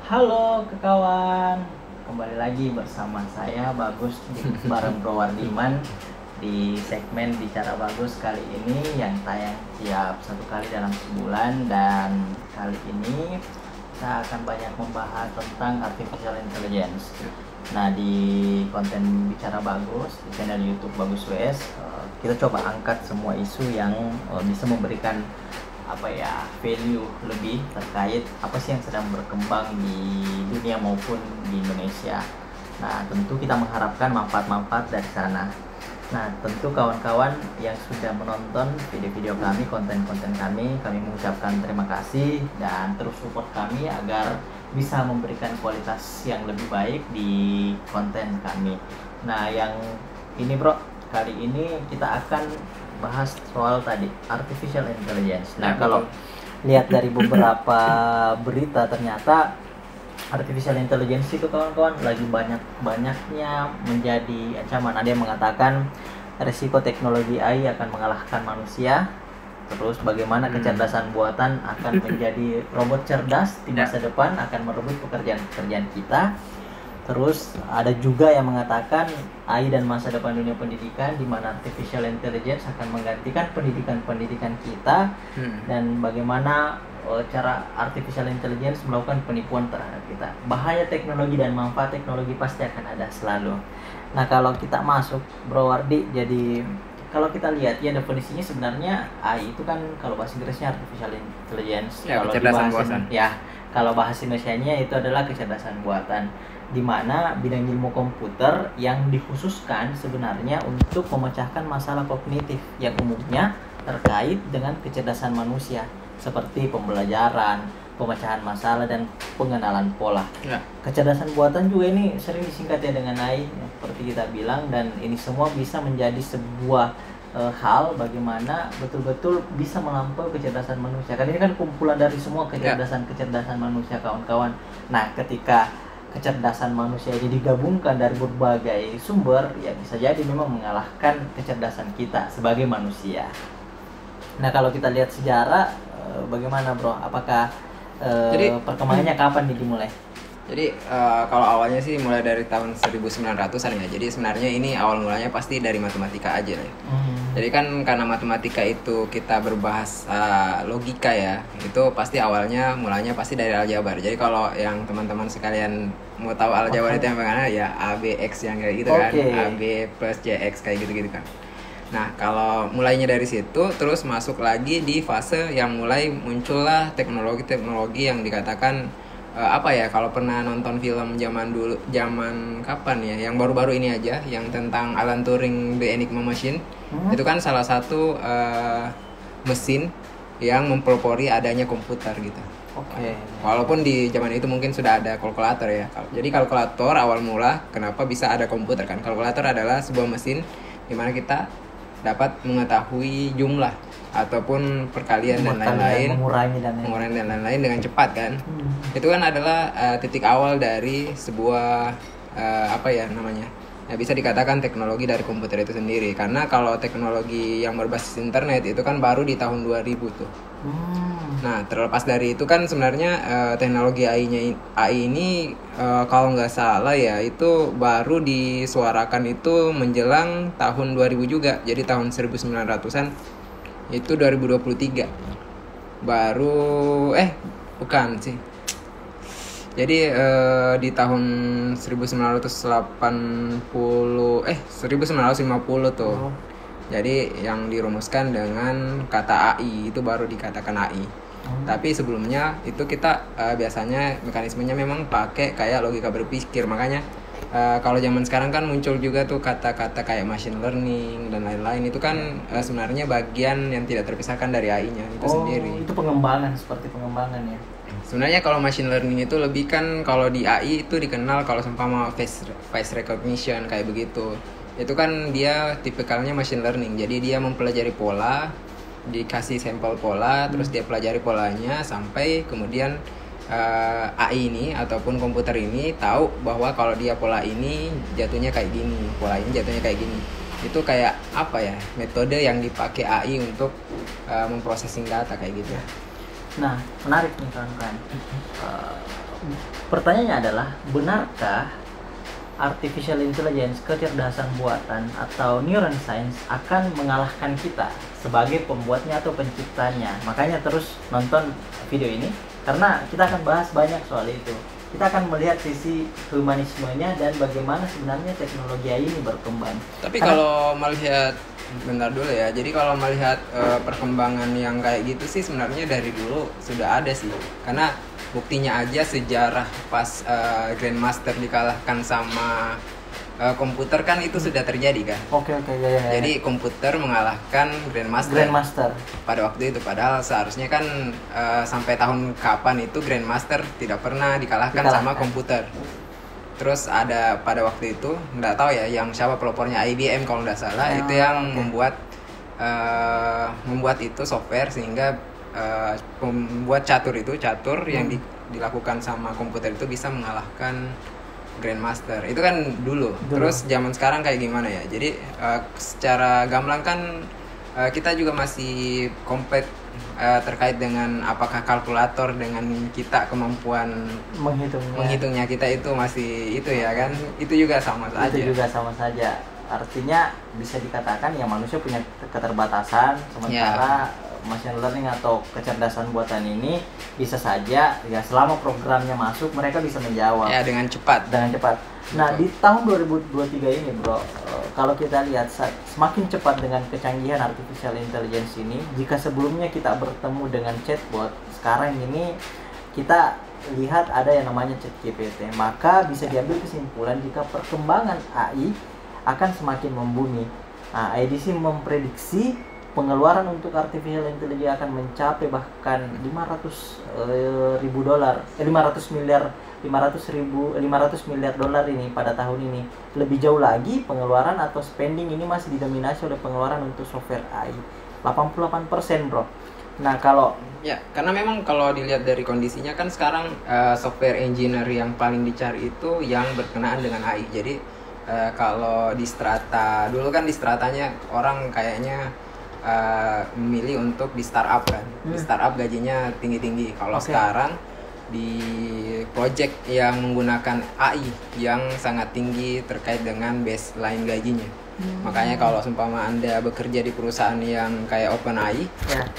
Halo kawan, kembali lagi bersama saya Bagus bareng Bro Wardiman di segmen Bicara Bagus kali ini yang tayang tiap satu kali dalam sebulan. Dan kali ini kita akan banyak membahas tentang artificial intelligence. Nah, di konten Bicara Bagus di channel YouTube Bagus WS, kita coba angkat semua isu yang bisa memberikan value lebih terkait apa sih yang sedang berkembang di dunia maupun di Indonesia. Nah, tentu kita mengharapkan manfaat-manfaat dari sana. Nah, tentu kawan-kawan yang sudah menonton video-video kami, konten-konten kami mengucapkan terima kasih dan terus support kami agar bisa memberikan kualitas yang lebih baik di konten kami. Nah, yang ini Bro, kali ini kita akan bahas soal tadi artificial intelligence. Nah, kalau lihat dari beberapa berita, ternyata artificial intelligence itu kawan-kawan lagi banyaknya menjadi ancaman. Ada yang mengatakan resiko teknologi AI akan mengalahkan manusia. Terus bagaimana kecerdasan buatan akan menjadi robot cerdas di masa depan, akan merebut pekerjaan-pekerjaan kita. Terus ada juga yang mengatakan AI dan masa depan dunia pendidikan, di mana artificial intelligence akan menggantikan pendidikan kita, dan bagaimana cara artificial intelligence melakukan penipuan terhadap kita. Bahaya teknologi dan manfaat teknologi pasti akan ada selalu. Nah, kalau kita masuk Bro Wardi, jadi kalau kita lihat ya definisinya sebenarnya AI itu kan kalau bahasa Inggrisnya artificial intelligence, ya, kalau kecerdasan buatan. Kalau bahasa Indonesianya itu adalah kecerdasan buatan, di mana bidang ilmu komputer yang dikhususkan sebenarnya untuk memecahkan masalah kognitif yang umumnya terkait dengan kecerdasan manusia, seperti pembelajaran, pemecahan masalah, dan pengenalan pola. Ya. Kecerdasan buatan juga ini sering disingkat ya dengan AI, seperti kita bilang, dan ini semua bisa menjadi sebuah hal bagaimana betul-betul bisa melampaui kecerdasan manusia. Kan ini kan kumpulan dari semua kecerdasan manusia, kawan-kawan. Nah, ketika kecerdasan manusia ini digabungkan dari berbagai sumber, ya bisa jadi memang mengalahkan kecerdasan kita sebagai manusia. Nah, kalau kita lihat sejarah, bagaimana Bro? Apakah perkembangannya kapan dimulai? Jadi kalau awalnya sih mulai dari tahun 1900-an ya. Jadi sebenarnya ini awal mulanya pasti dari matematika aja ya. Jadi kan karena matematika itu kita berbahasa logika ya, itu pasti mulanya pasti dari aljabar. Jadi kalau yang teman-teman sekalian mau tahu aljabar itu yang bagaimana ya, ABX yang kayak gitu kan, AB plus JX kayak gitu-gitu kan. Nah, kalau mulainya dari situ, terus masuk lagi di fase yang mulai muncullah teknologi-teknologi yang dikatakan kalau pernah nonton film zaman kapan ya, yang baru-baru ini aja, yang tentang Alan Turing The Enigma Machine, itu kan salah satu mesin yang mempelopori adanya komputer gitu. Walaupun di zaman itu mungkin sudah ada kalkulator ya. Jadi kalkulator awal mula kenapa bisa ada komputer kan? Kalkulator adalah sebuah mesin di mana kita dapat mengetahui jumlah ataupun perkalian dan lain-lain, mengurangi dan lain-lain dengan cepat kan. Itu kan adalah titik awal dari sebuah bisa dikatakan teknologi dari komputer itu sendiri. Karena kalau teknologi yang berbasis internet itu kan baru di tahun 2000 tuh. Nah, terlepas dari itu kan sebenarnya teknologi AI ini kalau nggak salah ya, itu baru disuarakan itu menjelang tahun 2000 juga. Jadi tahun 1900-an itu 2023 baru bukan sih. Jadi di tahun 1950 tuh. Jadi yang dirumuskan dengan kata AI itu baru dikatakan AI. Tapi sebelumnya itu kita biasanya mekanismenya memang pakai kayak logika berpikir. Makanya kalau zaman sekarang kan muncul juga tuh kata-kata kayak machine learning dan lain-lain. Itu kan sebenarnya bagian yang tidak terpisahkan dari AI-nya itu sendiri. Itu pengembangan ya. Sebenarnya kalau machine learning itu lebih kan, kalau di AI itu dikenal kalau seumpama face recognition kayak begitu. Itu kan dia tipikalnya machine learning. Jadi dia mempelajari pola, dikasih sampel pola, terus dia pelajari polanya sampai kemudian AI ini ataupun komputer ini tahu bahwa kalau dia pola ini jatuhnya kayak gini, pola ini jatuhnya kayak gini. Itu kayak metode yang dipakai AI untuk memprosesing data kayak gitu. Nah, menarik nih kawan-kawan. pertanyaannya adalah, benarkah artificial intelligence, kecerdasan buatan atau neuroscience akan mengalahkan kita sebagai pembuatnya atau penciptanya? Makanya terus nonton video ini karena kita akan bahas banyak soal itu. Kita akan melihat sisi humanismenya dan bagaimana sebenarnya teknologi AI ini berkembang. Tapi kalau melihat, bentar dulu ya, jadi kalau melihat perkembangan yang kayak gitu sih sebenarnya dari dulu sudah ada sih. Karena buktinya aja sejarah pas Grandmaster dikalahkan sama komputer kan itu sudah terjadi kan. Oke, ya. Jadi komputer mengalahkan Grandmaster pada waktu itu. Padahal seharusnya kan sampai tahun kapan itu Grandmaster tidak pernah dikalahkan sama komputer. Terus ada pada waktu itu, nggak tahu ya yang siapa pelopornya, IBM kalau nggak salah, itu yang membuat itu software sehingga membuat catur yang dilakukan sama komputer itu bisa mengalahkan Grandmaster. Itu kan dulu. Terus zaman sekarang kayak gimana ya? Jadi secara gamblang kan kita juga masih compete terkait dengan apakah kalkulator dengan kita kemampuan menghitungnya kita itu masih itu ya kan? Itu juga sama saja. Artinya bisa dikatakan ya manusia punya keterbatasan, sementara machine learning atau kecerdasan buatan ini bisa saja ya selama programnya masuk mereka bisa menjawab dengan cepat. Nah, di tahun 2023 ini, Bro, kalau kita lihat semakin cepat dengan kecanggihan artificial intelligence ini, jika sebelumnya kita bertemu dengan chatbot, sekarang ini kita lihat ada yang namanya ChatGPT. Maka bisa diambil kesimpulan jika perkembangan AI akan semakin mumpuni. Nah, IDC memprediksi pengeluaran untuk artificial intelligence akan mencapai bahkan 500 miliar dolar ini pada tahun ini. Lebih jauh lagi, pengeluaran atau spending ini masih didominasi oleh pengeluaran untuk software AI. 88%, Bro. Nah, karena memang kalau dilihat dari kondisinya kan sekarang software engineer yang paling dicari itu yang berkenaan dengan AI. Jadi kalau di strata, dulu kan di stratanya orang kayaknya memilih untuk di startup kan. Di startup gajinya tinggi-tinggi. Kalau sekarang di project yang menggunakan AI yang sangat tinggi terkait dengan baseline gajinya. Makanya kalau seumpama Anda bekerja di perusahaan yang kayak OpenAI,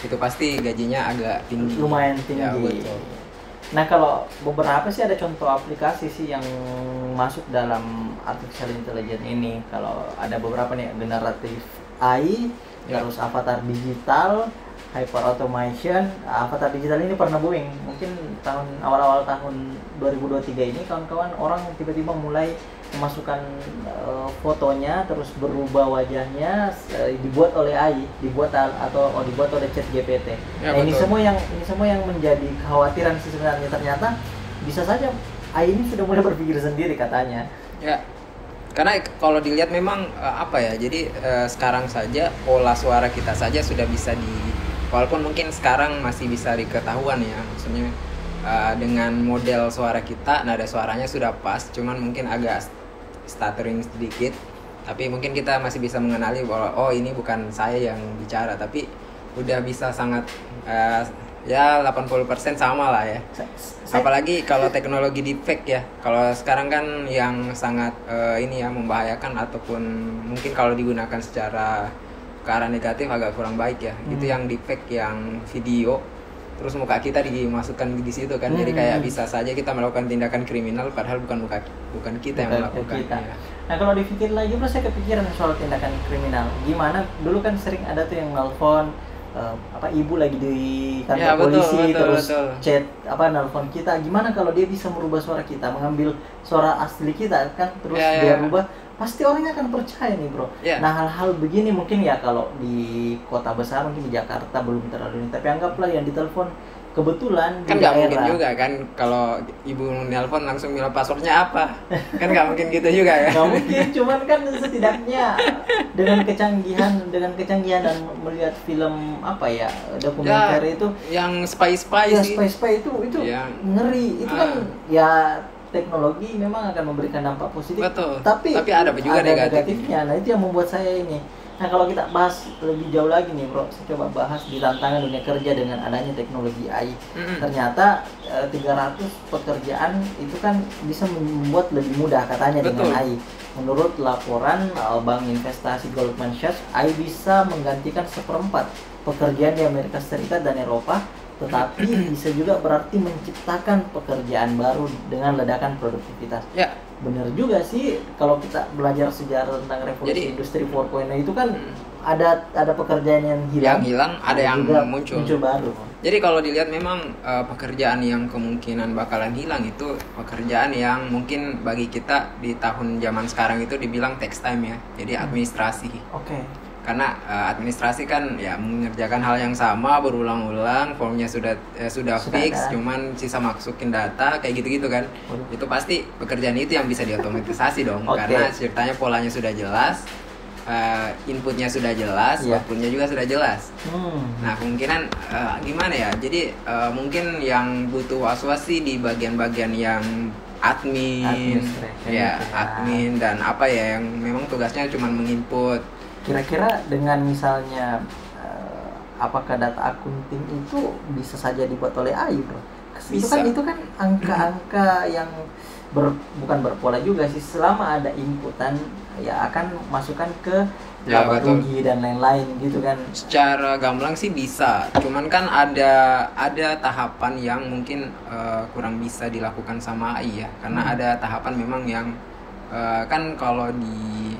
itu pasti gajinya agak tinggi. Lumayan tinggi. Ya, betul. Nah, kalau beberapa sih ada contoh aplikasi sih yang masuk dalam artificial intelligence ini. Kalau ada beberapa nih, generatif AI, terus avatar digital, hyper automation. Avatar digital ini pernah booming mungkin awal-awal tahun 2023 ini, kawan-kawan, orang tiba-tiba mulai memasukkan fotonya terus berubah wajahnya, dibuat oleh AI, dibuat oleh ChatGPT. Ini semua yang menjadi kekhawatiran sih sebenarnya. Ternyata bisa saja AI ini sudah mulai berpikir sendiri katanya. Ya. Karena kalau dilihat memang jadi sekarang saja pola suara kita saja sudah bisa walaupun mungkin sekarang masih bisa diketahuan ya, maksudnya dengan model suara kita, nada suaranya sudah pas, cuman mungkin agak stuttering sedikit, tapi mungkin kita masih bisa mengenali bahwa ini bukan saya yang bicara, tapi udah bisa sangat 80% sama lah ya. Apalagi kalau teknologi deepfake ya. Kalau sekarang kan yang sangat membahayakan ataupun mungkin kalau digunakan secara ke arah negatif agak kurang baik ya. Itu yang deepfake, yang video terus muka kita dimasukkan di situ kan. Jadi kayak bisa saja kita melakukan tindakan kriminal padahal bukan kita yang melakukan. Ya. Nah, kalau dipikir lagi, bro, saya kepikiran soal tindakan kriminal. Gimana dulu kan sering ada tuh yang nelfon ibu lagi di kantor polisi, chat nelfon kita. Gimana kalau dia bisa merubah suara kita, mengambil suara asli kita kan, terus dia rubah, pasti orangnya akan percaya nih, bro. Nah, hal-hal begini mungkin ya kalau di kota besar, mungkin di Jakarta belum terlalu ini, tapi anggaplah yang ditelepon kebetulan kan nggak mungkin juga kan kalau ibu nelpon langsung bilang passwordnya apa, kan nggak mungkin gitu juga kan. Nggak mungkin, cuman kan setidaknya dengan kecanggihan dan melihat film dokumenter itu yang spy itu ngeri itu kan ya. Teknologi memang akan memberikan dampak positif, betul. tapi ada juga negatifnya. Nah, itu yang membuat saya ini Nah kalau kita bahas lebih jauh lagi nih bro, saya coba bahas di tantangan dunia kerja dengan adanya teknologi AI. Ternyata 300 pekerjaan itu kan bisa membuat lebih mudah katanya. Betul. Dengan AI. Menurut laporan Bank Investasi Goldman Sachs, AI bisa menggantikan 1/4 pekerjaan di Amerika Serikat dan Eropa, tetapi bisa juga berarti menciptakan pekerjaan baru dengan ledakan produktivitas. Ya. Bener juga sih, kalau kita belajar sejarah tentang revolusi industri 4.0 itu kan ada pekerjaan yang hilang, ada yang muncul baru. Jadi kalau dilihat memang pekerjaan yang kemungkinan bakalan hilang itu pekerjaan yang mungkin bagi kita di tahun zaman sekarang itu dibilang text time ya, jadi administrasi. Oke. Karena administrasi kan ya mengerjakan hal yang sama berulang-ulang, formnya sudah fix, cuman sisa masukin data kayak gitu-gitu kan. Itu pasti pekerjaan itu yang bisa diotomatisasi dong. Karena ceritanya polanya sudah jelas, inputnya sudah jelas, outputnya juga sudah jelas. Nah kemungkinan gimana ya? Jadi mungkin yang butuh was-was sih di bagian-bagian yang admin dan apa ya yang memang tugasnya cuma menginput. Kira-kira dengan misalnya apakah data akunting itu bisa saja dibuat oleh AI bro? Bisa. Itu kan angka-angka yang bukan berpola juga sih, selama ada inputan ya akan masukkan ke laba rugi dan lain-lain gitu kan. Secara gamblang sih bisa, cuman kan ada tahapan yang mungkin kurang bisa dilakukan sama AI ya, karena ada tahapan memang yang kan kalau di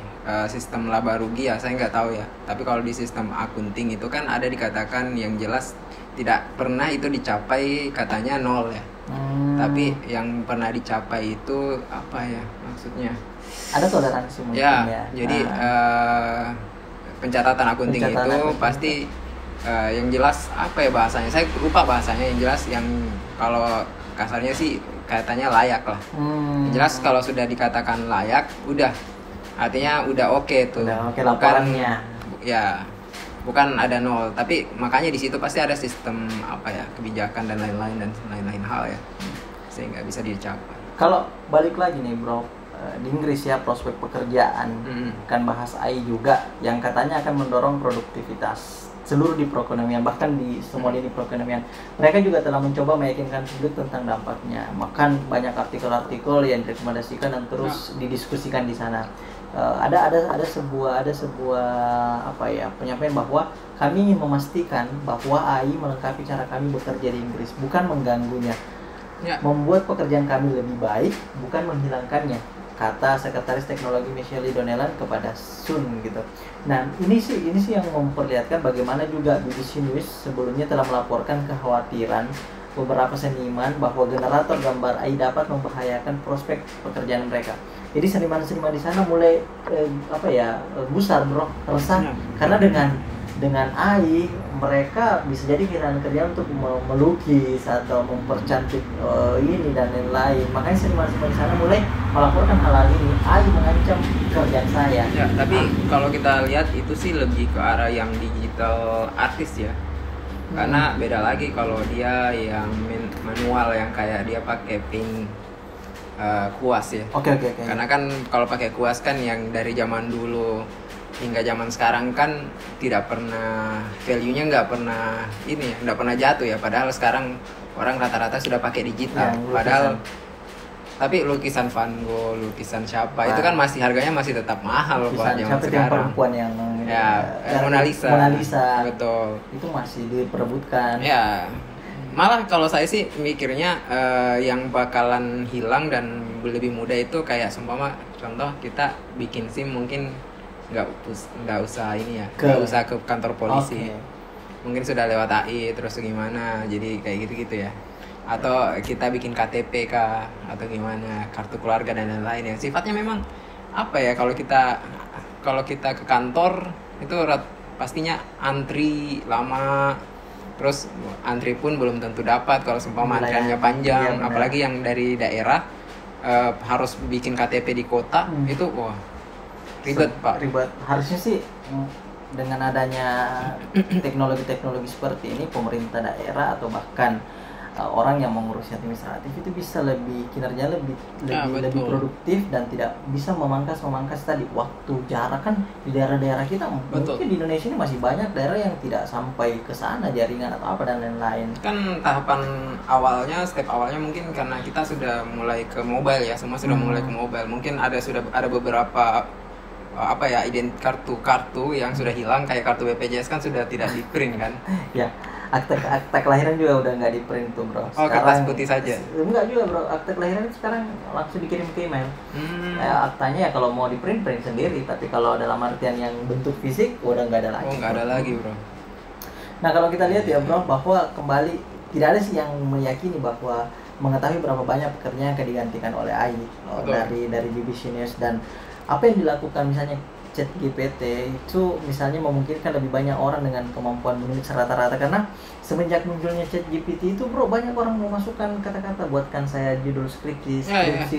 sistem laba rugi ya saya nggak tahu ya, tapi kalau di sistem akunting itu kan ada dikatakan yang jelas tidak pernah itu dicapai katanya 0 ya. Tapi yang pernah dicapai itu apa ya maksudnya? Ada toleransi mungkin ya. Jadi pencatatan akunting itu pasti yang jelas apa ya bahasanya? Saya lupa bahasanya, yang jelas yang kalau kasarnya sih katanya layak lah. Yang jelas kalau sudah dikatakan layak, udah artinya udah oke tuh. Udah oke laporannya. Bukan ada 0, tapi makanya di situ pasti ada sistem apa ya kebijakan dan lain-lain hal ya, sehingga bisa dicapai. Kalau balik lagi nih bro, di Inggris ya prospek pekerjaan kan bahas AI juga yang katanya akan mendorong produktivitas seluruh di perekonomian, bahkan di semua lini perekonomian. Mereka juga telah mencoba meyakinkan publik tentang dampaknya. Bahkan banyak artikel-artikel yang direkomendasikan dan terus didiskusikan di sana. Ada sebuah apa ya penyampaian bahwa kami ingin memastikan bahwa AI melengkapi cara kami bekerja di Inggris, bukan mengganggunya. Membuat pekerjaan kami lebih baik, bukan menghilangkannya, kata Sekretaris Teknologi Michelle Donnellan kepada Sun gitu. Nah ini sih yang memperlihatkan bagaimana juga BBC News sebelumnya telah melaporkan kekhawatiran beberapa seniman bahwa generator gambar AI dapat membahayakan prospek pekerjaan mereka. Jadi seniman-seniman di sana mulai gusar bro, resah karena dengan AI mereka bisa jadi kehilangan kerjaan untuk melukis atau mempercantik ini dan lain-lain. Makanya seniman-seniman di sana mulai melaporkan hal ini, AI mengancam pekerjaan saya. Ya, tapi kalau kita lihat itu sih lebih ke arah yang digital artist ya. Karena beda lagi kalau dia yang manual yang kayak dia pakai paint kuas ya. Oke. Karena kan kalau pakai kuas kan yang dari zaman dulu hingga zaman sekarang kan tidak pernah value-nya nggak pernah jatuh ya. Padahal sekarang orang rata-rata sudah pakai digital. Padahal tapi lukisan Van Gogh, lukisan siapa itu kan masih harganya masih tetap mahal buat zaman sekarang. Perempuan yang Mona Lisa. Betul. Itu masih diperebutkan. Ya. Malah kalau saya sih mikirnya yang bakalan hilang dan lebih mudah itu kayak seumpama contoh kita bikin SIM mungkin nggak usah ini ya, nggak usah ke kantor polisi. Mungkin sudah lewat AI terus gimana, jadi kayak gitu-gitu ya. Atau kita bikin KTP kah atau gimana, kartu keluarga dan lain-lain yang sifatnya memang apa ya, kalau kita ke kantor itu pastinya antri lama, terus antri pun belum tentu dapat kalau seumpama antriannya panjang, apalagi yang dari daerah harus bikin KTP di kota itu ribet Pak. Ribet. Harusnya sih dengan adanya teknologi seperti ini pemerintah daerah atau bahkan orang yang mengurus administratif itu bisa lebih kinerja lebih produktif dan tidak bisa memangkas tadi waktu jarak. Kan di daerah-daerah kita mungkin di Indonesia ini masih banyak daerah yang tidak sampai ke sana jaringan atau apa dan lain-lain. Kan tahapan awalnya, step awalnya mungkin karena kita sudah mulai ke mobile ya, semua sudah mulai ke mobile. Mungkin ada beberapa kartu yang sudah hilang, kayak kartu BPJS kan sudah tidak di print kan. Ya, akta kelahiran juga udah nggak di print tuh bro. Kertas putih saja? Enggak juga bro, akta kelahiran sekarang langsung dikirim ke email. Aktanya ya kalau mau di print sendiri, tapi kalau dalam artian yang bentuk fisik udah nggak ada lagi. Nggak ada lagi bro. Nah kalau kita lihat ya bro, bahwa kembali tidak ada sih yang meyakini bahwa mengetahui berapa banyak pekerjaan yang akan digantikan oleh AI dari BBC News. Dan apa yang dilakukan misalnya ChatGPT itu misalnya memungkinkan lebih banyak orang dengan kemampuan menulis rata-rata, karena semenjak munculnya ChatGPT itu bro banyak orang memasukkan kata-kata, buatkan saya judul skripsi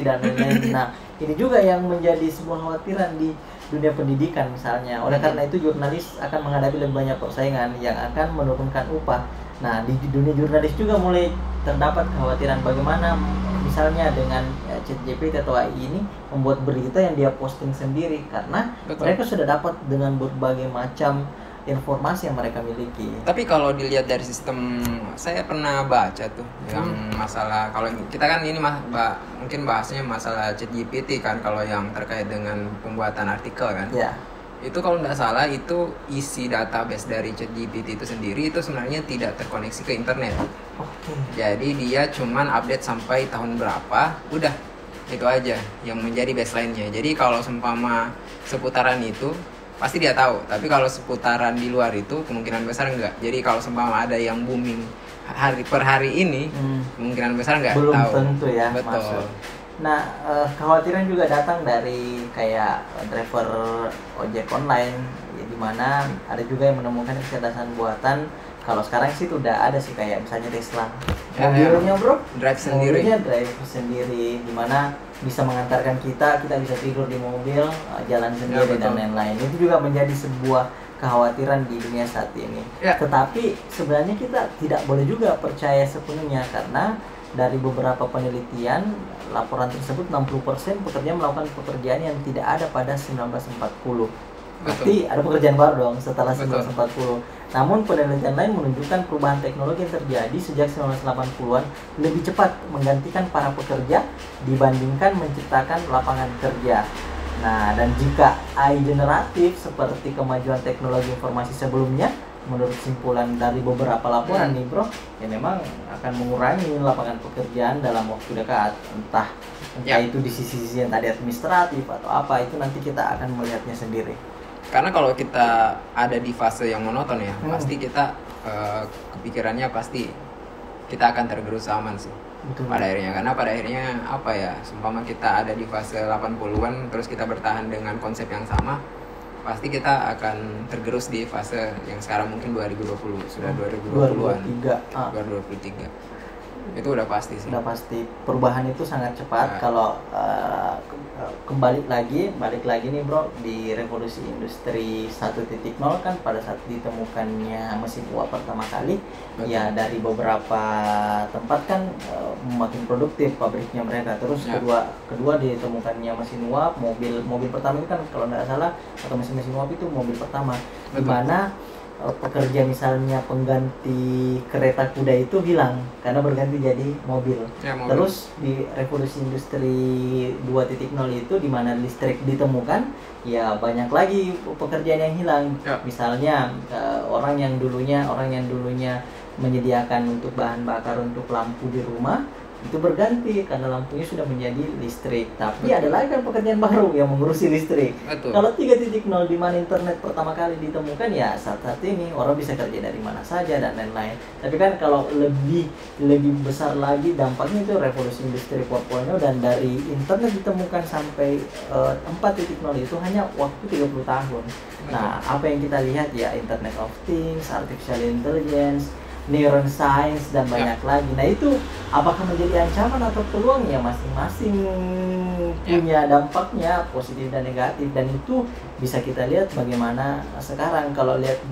dan lain-lain. Nah ini juga yang menjadi sebuah khawatiran di dunia pendidikan misalnya. Oleh karena itu jurnalis akan menghadapi lebih banyak persaingan yang akan menurunkan upah. Nah di dunia jurnalis juga mulai terdapat kekhawatiran bagaimana misalnya dengan ChatGPT atau AI ini membuat berita yang dia posting sendiri, karena mereka sudah dapat dengan berbagai macam informasi yang mereka miliki. Tapi kalau dilihat dari sistem, saya pernah baca tuh yang masalah, kalau kita kan ini mungkin bahasnya masalah ChatGPT kan, kalau yang terkait dengan pembuatan artikel kan. Ya. Itu kalau nggak salah itu isi database dari ChatGPT itu sendiri itu sebenarnya tidak terkoneksi ke internet. Jadi dia cuman update sampai tahun berapa, udah itu aja yang menjadi baseline-nya. Jadi kalau seumpama seputaran itu pasti dia tahu, tapi kalau seputaran di luar itu kemungkinan besar enggak. Jadi kalau seumpama ada yang booming per hari ini, kemungkinan besar enggak belum tahu. Belum tentu ya. Betul. Masuk. Nah, kekhawatiran juga datang dari kayak driver ojek online, ya, di mana ada juga yang menemukan kecerdasan buatan. Kalau sekarang sih udah ada sih kayak misalnya Tesla, mobilnya bro, mobilnya drive sendiri, di mana bisa mengantarkan kita bisa tidur di mobil, jalan sendiri dan lain-lain. Itu juga menjadi sebuah kekhawatiran di dunia saat ini. Tetapi sebenarnya kita tidak boleh juga percaya sepenuhnya, karena dari beberapa penelitian, laporan tersebut 60% pekerja melakukan pekerjaan yang tidak ada pada 1940. Berarti ada pekerjaan baru dong setelah 1940. Namun penelitian lain menunjukkan perubahan teknologi yang terjadi sejak 1980-an lebih cepat menggantikan para pekerja dibandingkan menciptakan lapangan kerja. Nah, dan jika AI generatif seperti kemajuan teknologi informasi sebelumnya, menurut simpulan dari beberapa laporan nih bro, ya memang akan mengurangi lapangan pekerjaan dalam waktu dekat. Entah itu di sisi-sisi yang tadi administratif atau apa, itu nanti kita akan melihatnya sendiri. Karena kalau kita ada di fase yang monoton ya, pasti kita kepikirannya pasti kita akan tergerus aman sih. Betul. Pada akhirnya, karena pada akhirnya apa ya, seumpama kita ada di fase 80-an terus kita bertahan dengan konsep yang sama, pasti kita akan tergerus di fase yang sekarang mungkin 2020, sudah 2020-an. 2023. Itu udah pasti sih. Udah pasti. Perubahan itu sangat cepat. Kalau balik lagi nih bro, di revolusi industri 1.0 kan pada saat ditemukannya mesin uap pertama kali, ya dari beberapa tempat kan makin produktif pabriknya mereka. Terus kedua ditemukannya mesin uap, mobil pertama itu kan kalau nggak salah, atau mesin uap itu mobil pertama, di mana pekerja misalnya pengganti kereta kuda itu hilang karena berganti jadi mobil. Terus di revolusi industri 2.0 itu di mana listrik ditemukan, ya banyak lagi pekerjaan yang hilang. Misalnya orang yang dulunya menyediakan untuk bahan bakar untuk lampu di rumah itu berganti karena lampunya sudah menjadi listrik. Tapi ada lagi kan pekerjaan baru yang mengurusi listrik. Kalau 3.0 di mana internet pertama kali ditemukan, ya saat ini orang bisa kerja dari mana saja dan lain-lain. Tapi kan kalau lebih besar lagi dampaknya itu revolusi industri 4.0, dan dari internet ditemukan sampai 4.0 itu hanya waktu 30 tahun. Nah, apa yang kita lihat ya, Internet of Things, Artificial Intelligence, neuron science dan banyak lagi. Nah itu apakah menjadi ancaman atau peluang, ya masing-masing punya dampaknya positif dan negatif. Dan itu bisa kita lihat bagaimana sekarang. Kalau lihat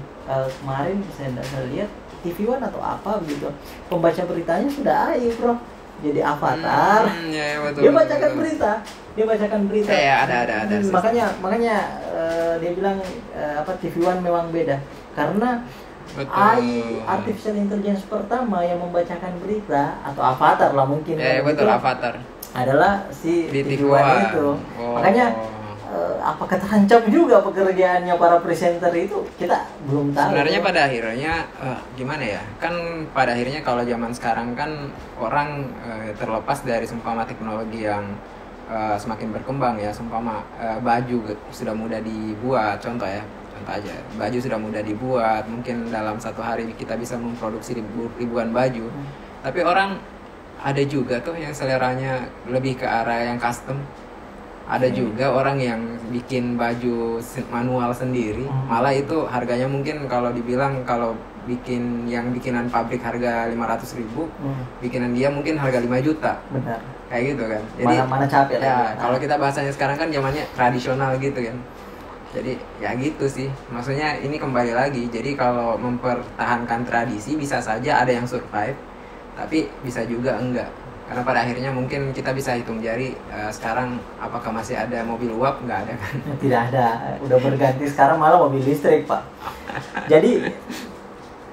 kemarin saya lihat TV One atau apa begitu, pembaca beritanya sudah AI bro, jadi avatar. Ya, betul, Dia bacakan berita, ada. Makanya dia bilang TV One memang beda karena Betul. AI artificial intelligence pertama yang membacakan berita atau avatar lah mungkin. Betul, avatar adalah si di TV One itu. Makanya apakah terancam juga pekerjaannya para presenter itu, kita belum tahu. Sebenarnya pada akhirnya gimana ya? Kan pada akhirnya kalau zaman sekarang kan orang terlepas dari seumpama teknologi yang semakin berkembang ya, seumpama baju sudah mudah dibuat, contoh aja, baju sudah mudah dibuat, mungkin dalam satu hari kita bisa memproduksi ribuan baju. Tapi orang ada juga tuh yang seleranya lebih ke arah yang custom. Ada juga orang yang bikin baju manual sendiri, malah itu harganya mungkin kalau dibilang kalau bikinan pabrik harga 500.000, bikinan dia mungkin harga 5 juta. Benar. Kayak gitu kan. Jadi mana capek ya, lagi. kalau kita bahasanya sekarang kan zamannya tradisional gitu kan. Jadi ya gitu sih. Maksudnya ini kembali lagi. Jadi kalau mempertahankan tradisi bisa saja ada yang survive, tapi bisa juga enggak. Karena pada akhirnya mungkin kita bisa hitung jari sekarang apakah masih ada mobil uap, nggak ada kan? Tidak ada, udah berganti sekarang malah mobil listrik Pak. Jadi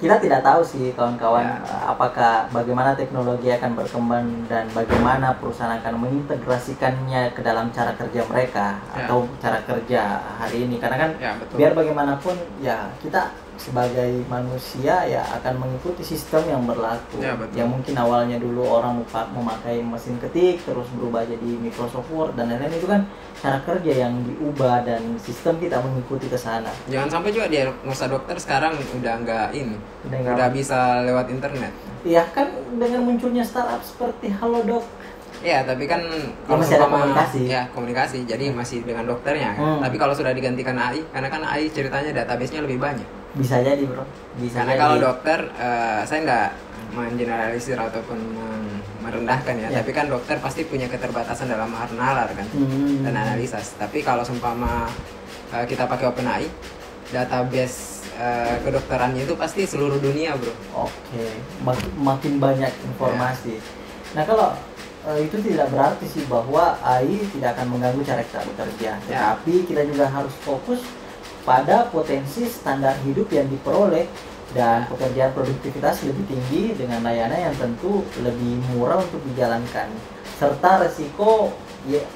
kita tidak tahu sih kawan-kawan apakah bagaimana teknologi akan berkembang dan bagaimana perusahaan akan mengintegrasikannya ke dalam cara kerja mereka atau cara kerja hari ini. Karena kan biar bagaimanapun ya kita sebagai manusia ya akan mengikuti sistem yang berlaku. Yang mungkin awalnya dulu orang memakai mesin ketik terus berubah jadi Microsoft Word dan lain-lain, itu kan cara kerja yang diubah dan sistem kita mengikuti ke sana. Jangan sampai juga diagnosa dokter sekarang udah nggak ini, udah bisa lewat internet. Iya kan, dengan munculnya startup seperti Halodoc. Ya, tapi kan kalau masih ada komunikasi. Ya, komunikasi. Jadi masih dengan dokternya kan. Tapi kalau sudah digantikan AI, karena kan AI ceritanya database-nya lebih banyak. Bisa jadi, bro. Karena kalau dokter, saya nggak mengeneralisir ataupun merendahkan ya. Tapi kan dokter pasti punya keterbatasan dalam nalar kan dan analisis. Tapi kalau seumpama kita pakai OpenAI, database kedokterannya itu pasti seluruh dunia, bro. Oke. Makin banyak informasi. Nah, kalau itu tidak berarti sih bahwa AI tidak akan mengganggu cara kita bekerja. Tetapi kita juga harus fokus pada potensi standar hidup yang diperoleh dan pekerjaan produktivitas lebih tinggi dengan layanan yang tentu lebih murah untuk dijalankan, serta resiko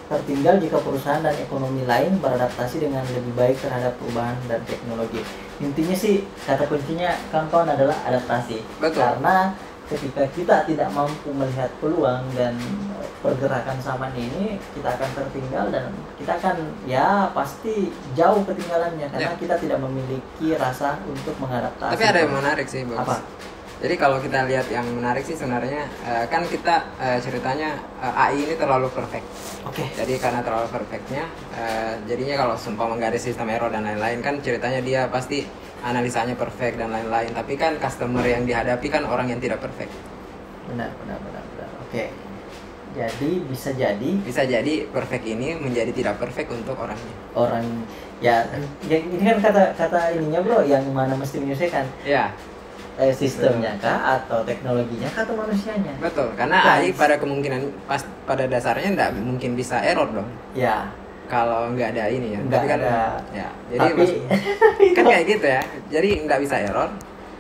tertinggal jika perusahaan dan ekonomi lain beradaptasi dengan lebih baik terhadap perubahan dan teknologi. Intinya sih kata kuncinya kawan-kawan adalah adaptasi. Betul. Karena ketika kita tidak mampu melihat peluang dan pergerakan zaman ini, kita akan tertinggal dan kita akan ya pasti jauh ketinggalannya karena kita tidak memiliki rasa untuk mengadaptasi. Tapi ada yang menarik sih, Bos. Apa? Jadi kalau kita lihat yang menarik sih sebenarnya kan kita ceritanya AI ini terlalu perfect. Oke. Jadi karena terlalu perfectnya, jadinya kalau seumpama nggak ada sistem error dan lain-lain kan ceritanya dia pasti analisanya perfect dan lain-lain. Tapi kan customer yang dihadapi kan orang yang tidak perfect. Benar. Oke. Jadi bisa jadi perfect ini menjadi tidak perfect untuk orangnya. Orang ya ini kan kata ininya bro, yang mana mesti menyelesaikan. Ya. Sistemnya kah atau teknologinya kah atau manusianya? Betul, karena AI pada kemungkinan pada dasarnya nggak mungkin bisa error dong. Ya. Kalau nggak ada ini ya. Nggak tapi kan ada. Ya. Jadi kan kayak gitu ya. Jadi nggak bisa error,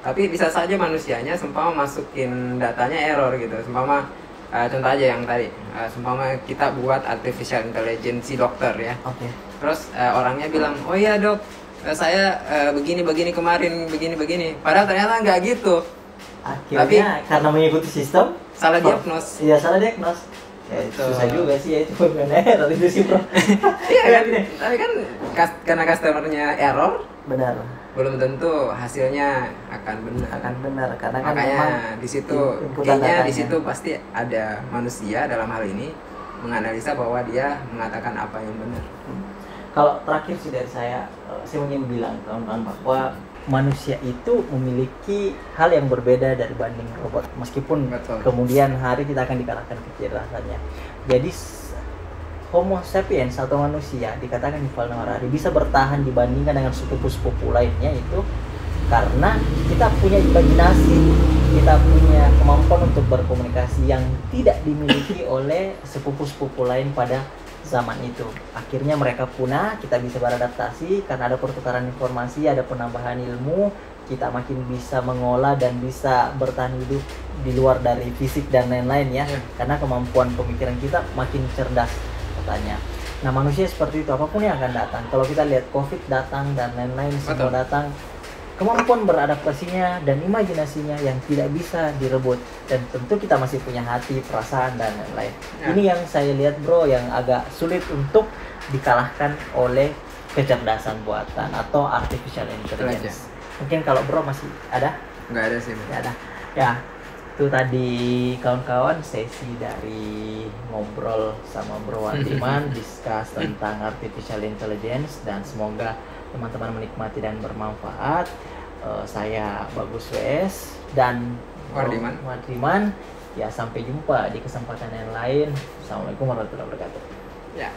tapi bisa saja manusianya seumpama masukin datanya error gitu. Seumpama contoh aja yang tadi, seumpama kita buat artificial intelligence si dokter ya. Oke. Terus orangnya bilang, oh iya dok, saya begini kemarin begini. Padahal ternyata nggak gitu. Akhirnya tapi karena mengikuti sistem salah diagnos. Iya, salah diagnos. Ya, susah juga sih ya, itu benar itu sih bro. Iya kan, tapi kan karena customernya error, benar, belum tentu hasilnya akan benar karena kan makanya di situ kayaknya di situ pasti ada manusia dalam hal ini menganalisa bahwa dia mengatakan apa yang benar. Kalau terakhir sih dari saya ingin bilang kawan-kawan bahwa manusia itu memiliki hal yang berbeda dari banding robot, meskipun kemudian hari kita akan dikalahkan kecerdasannya. Jadi Homo sapiens atau manusia dikatakan di Yuval Noah Harari bisa bertahan dibandingkan dengan sepupu-sepupu lainnya itu karena kita punya imajinasi, kita punya kemampuan untuk berkomunikasi yang tidak dimiliki oleh sepupu-sepupu lain pada zaman itu. Akhirnya mereka punah, kita bisa beradaptasi karena ada pertukaran informasi, ada penambahan ilmu, kita makin bisa mengolah dan bisa bertahan hidup di luar dari fisik dan lain-lain ya. Karena kemampuan pemikiran kita makin cerdas katanya. Nah, manusia seperti itu, apapun yang akan datang. Kalau kita lihat COVID datang dan lain-lain semua datang, kemampuan beradaptasinya dan imajinasinya yang tidak bisa direbut, dan tentu kita masih punya hati, perasaan dan lain-lain. Ini yang saya lihat bro, yang agak sulit untuk dikalahkan oleh kecerdasan buatan atau artificial intelligence. Mungkin kalau bro masih ada? Nggak ada sih. Nggak ada. Ya, itu tadi kawan-kawan sesi dari ngobrol sama Bro Wardiman discuss tentang artificial intelligence, dan semoga teman-teman menikmati dan bermanfaat. Saya Bagus WS dan Wardiman. Ya, sampai jumpa di kesempatan yang lain. Assalamualaikum warahmatullahi wabarakatuh. Ya.